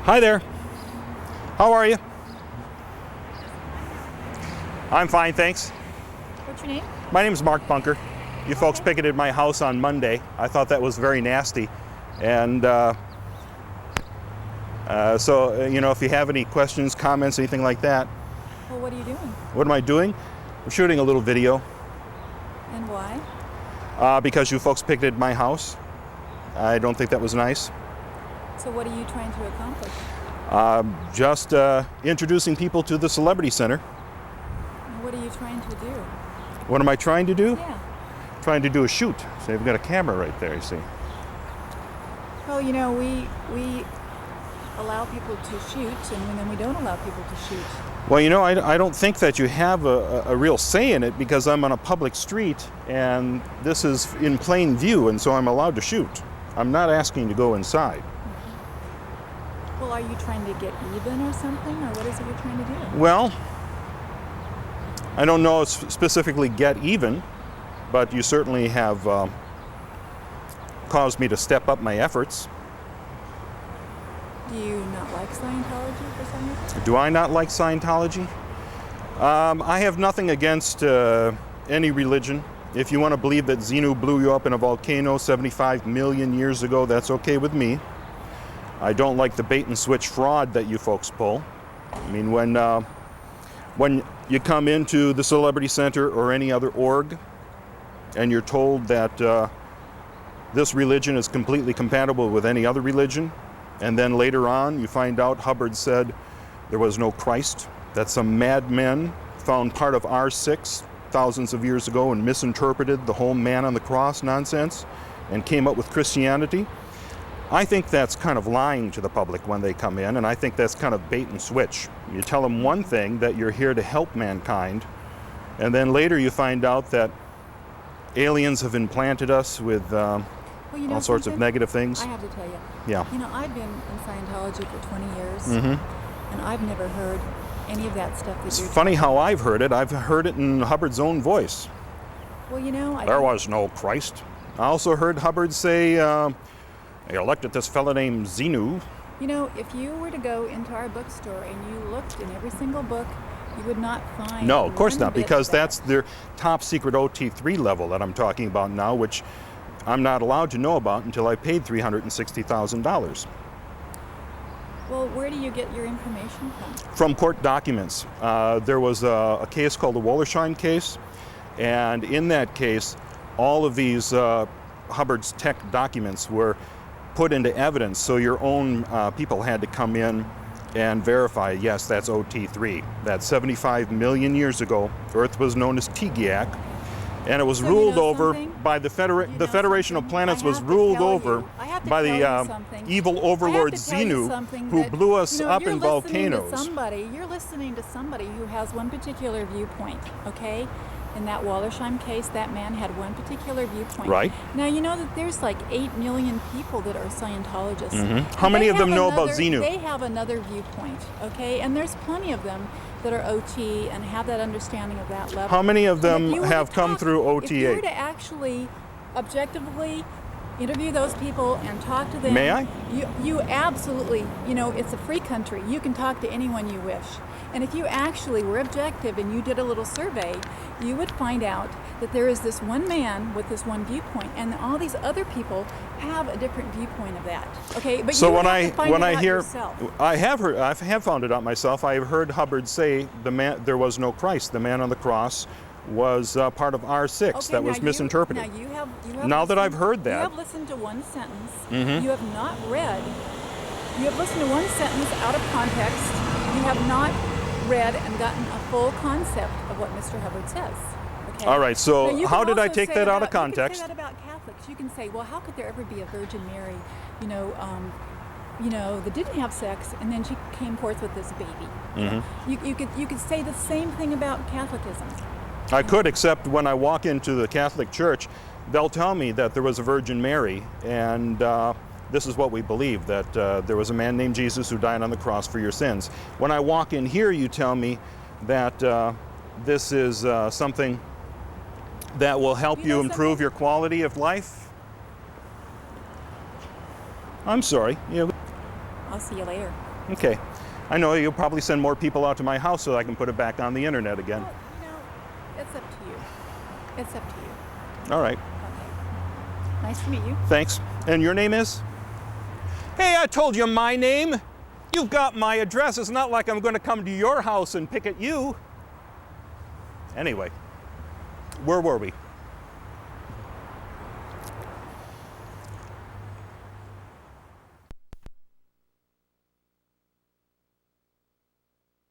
Hi there. How are you? I'm fine, thanks. What's your name? My name is Mark Bunker. You folks picketed my house on Monday. I thought that was very nasty. And if you have any questions, comments, anything like that. Well, what are you doing? What am I doing? I'm shooting a little video. And why? Because you folks picketed my house. I don't think that was nice. So what are you trying to accomplish? Just introducing people to the Celebrity Center. What are you trying to do? What am I trying to do? Yeah. Trying to do a shoot. So I've got a camera right there, you see. Well, we allow people to shoot, and then we don't allow people to shoot. Well, I don't think that you have a real say in it because I'm on a public street and this is in plain view, and so I'm allowed to shoot. I'm not asking to go inside. Well, are you trying to get even or something, or what is it you're trying to do? Well, I don't know specifically get even, but you certainly have caused me to step up my efforts. Do you not like Scientology for some reason? Do I not like Scientology? I have nothing against any religion. If you want to believe that Xenu blew you up in a volcano 75 million years ago, that's okay with me. I don't like the bait and switch fraud that you folks pull. I mean, when you come into the Celebrity Center or any other org and you're told that this religion is completely compatible with any other religion, and then later on you find out Hubbard said there was no Christ, that some madmen found part of R6 thousands of years ago and misinterpreted the whole man on the cross nonsense and came up with Christianity. I think that's kind of lying to the public when they come in, and I think that's kind of bait and switch. You tell them one thing, that you're here to help mankind, and then later you find out that aliens have implanted us with all sorts of negative things. I have to tell you. Yeah. I've been in Scientology for 20 years, Mm-hmm. and I've never heard any of that stuff that It's you're funny how I've heard it. I've heard it in Hubbard's own voice. Well, There was no Christ. I also heard Hubbard say, they elected this fella named Xenu. If you were to go into our bookstore and you looked in every single book, you would not find. No, of course one not, bit because of that. that's their top secret OT3 level that I'm talking about now, which I'm not allowed to know about until I paid $360,000. Well, where do you get your information from? From court documents. There was a case called the Wollersheim case, and in that case, all of these Hubbard's tech documents were put into evidence, so your own people had to come in and verify, yes, that's OT3. That 75 million years ago, Earth was known as Tigiak, and it was ruled over by the Federation of Planets was ruled over by the evil overlord Xenu, who blew us up in volcanoes. You're listening to somebody who has one particular viewpoint, okay? In that Wollersheim case, that man had one particular viewpoint. Right. Now, you know that there's like 8 million people that are Scientologists. Mm-hmm. How many of them know about Xenu? They have another viewpoint, okay? And there's plenty of them that are OT and have that understanding of that level. How many of them have come through OT8? If you were to actually objectively interview those people and talk to them. May I? You absolutely, it's a free country. You can talk to anyone you wish. And if you actually were objective and you did a little survey, you would find out that there is this one man with this one viewpoint, and all these other people have a different viewpoint of that. Okay, but so you when have to find when it I out hear, yourself. I have found it out myself. I have heard Hubbard say there was no Christ. The man on the cross was part of R6 Okay, that was misinterpreted. Now you have Now that listened- I've heard that, you have listened to one sentence. Mhm. You have not read. You have listened to one sentence out of context. You have not read and gotten a full concept of what Mr. Hubbard says. Okay? All right, so Now, you how can did I also take say that out of You can context? say that about Catholics. You can say, well, how could there ever be a Virgin Mary, that didn't have sex, and then she came forth with this baby? Mm-hmm. You could say the same thing about Catholicism. I could, except when I walk into the Catholic Church, they'll tell me that there was a Virgin Mary, and this is what we believe, that there was a man named Jesus who died on the cross for your sins. When I walk in here, you tell me that this is something that will help you improve your quality of life. I'm sorry. I'll see you later. Okay. I know you'll probably send more people out to my house so I can put it back on the internet again. Well, it's up to you. It's up to you. All right. Okay. Nice to meet you. Thanks. And your name is? Hey, I told you my name. You've got my address. It's not like I'm going to come to your house and picket you. Anyway, where were we?